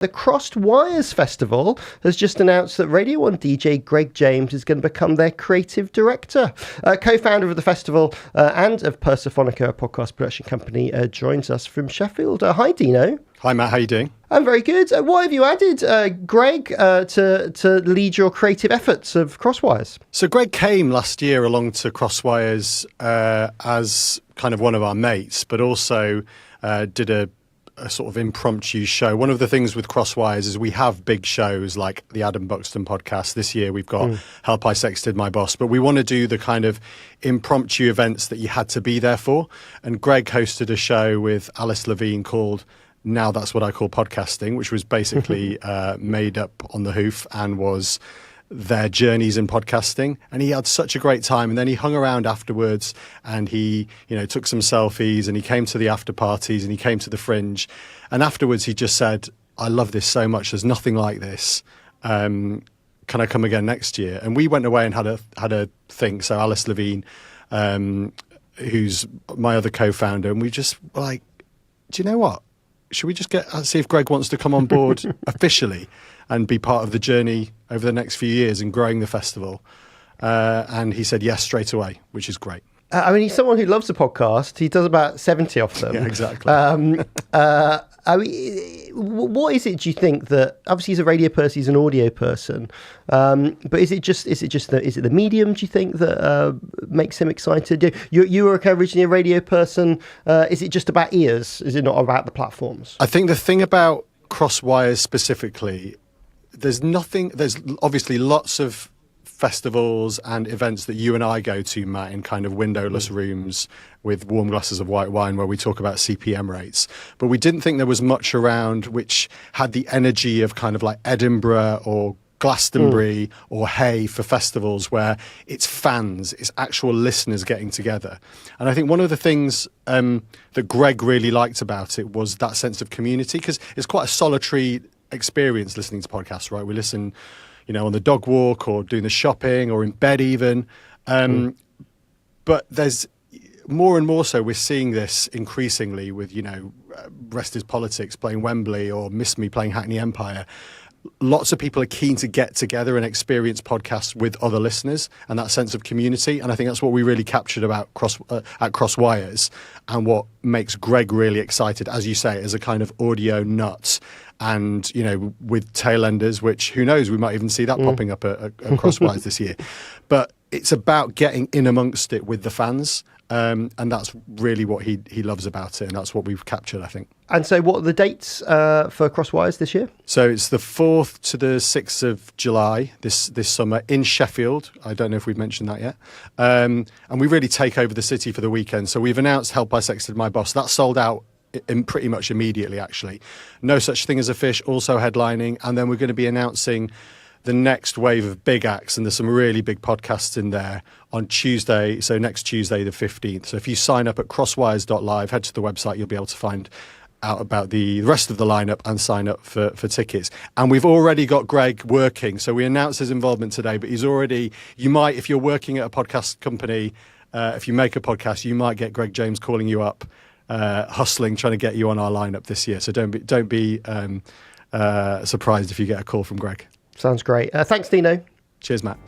The Crossed Wires Festival has just announced that Radio 1 DJ Greg James is going to become their creative director. Co-founder of the festival and of Persephonica, a podcast production company, joins us from Sheffield. Hi, Dino. Hi, Matt. How are you doing? I'm very good. Why have you added Greg to lead your creative efforts of Crosswires? So Greg came last year along to Crosswires as kind of one of our mates, but also did a sort of impromptu show. One of the things with Crosswires is we have big shows like the Adam Buxton podcast. This year we've got Help I Sexted My Boss, but we want to do the kind of impromptu events that you had to be there for. And Greg hosted a show with Alice Levine called Now That's What I Call Podcasting, which was basically made up on the hoof and was their journeys in podcasting. And he had such a great time. And then he hung around afterwards and he, took some selfies and he came to the after parties and he came to the Fringe. And afterwards he just said, I love this so much. There's nothing like this. Can I come again next year? And we went away and had a think. So Alice Levine, who's my other co-founder, and we just were like, do you know what? Should we just see if Greg wants to come on board officially and be part of the journey over the next few years in growing the festival? And he said yes straight away, which is great. He's someone who loves a podcast. He does about 70 of them. Yeah, exactly. What is it, do you think, that obviously he's a radio person, he's an audio person, but is it the medium, do you think, that makes him excited? You were originally a radio person. Is it just about ears? Is it not about the platforms? I think the thing about Crosswires specifically, there's obviously lots of festivals and events that you and I go to, Matt, in kind of windowless rooms with warm glasses of white wine where we talk about CPM rates. But we didn't think there was much around which had the energy of kind of like Edinburgh or Glastonbury or Hay for festivals where it's fans, it's actual listeners getting together. And I think one of the things that Greg really liked about it was that sense of community, because it's quite a solitary experience listening to podcasts, right? We listen on the dog walk or doing the shopping or in bed even. But there's more and more so we're seeing this increasingly with, Rest is Politics playing Wembley or Miss Me playing Hackney Empire. Lots of people are keen to get together and experience podcasts with other listeners and that sense of community. And I think that's what we really captured about at Crosswires, and what makes Greg really excited, as you say, as a kind of audio nut. And, with Tailenders, which who knows, we might even see that popping up at Crosswires this year. But it's about getting in amongst it with the fans. And that's really what he loves about it. And that's what we've captured, I think. And so what are the dates for Crosswires this year? So it's the 4th to the 6th of July this summer in Sheffield. I don't know if we've mentioned that yet. And we really take over the city for the weekend. So we've announced Help I Sexted My Boss. That sold out pretty much immediately, actually. No Such Thing as a Fish also headlining. And then we're going to be announcing the next wave of big acts, and there's some really big podcasts in there on Tuesday, so next Tuesday the 15th. So if you sign up at crosswires.live, head to the website, you'll be able to find out about the rest of the lineup and sign up for tickets. And we've already got Greg working, so we announced his involvement today, but if you're working at a podcast company, if you make a podcast, you might get Greg James calling you up, hustling, trying to get you on our lineup this year. So don't be surprised if you get a call from Greg. Sounds great. Thanks, Dino. Cheers, Matt.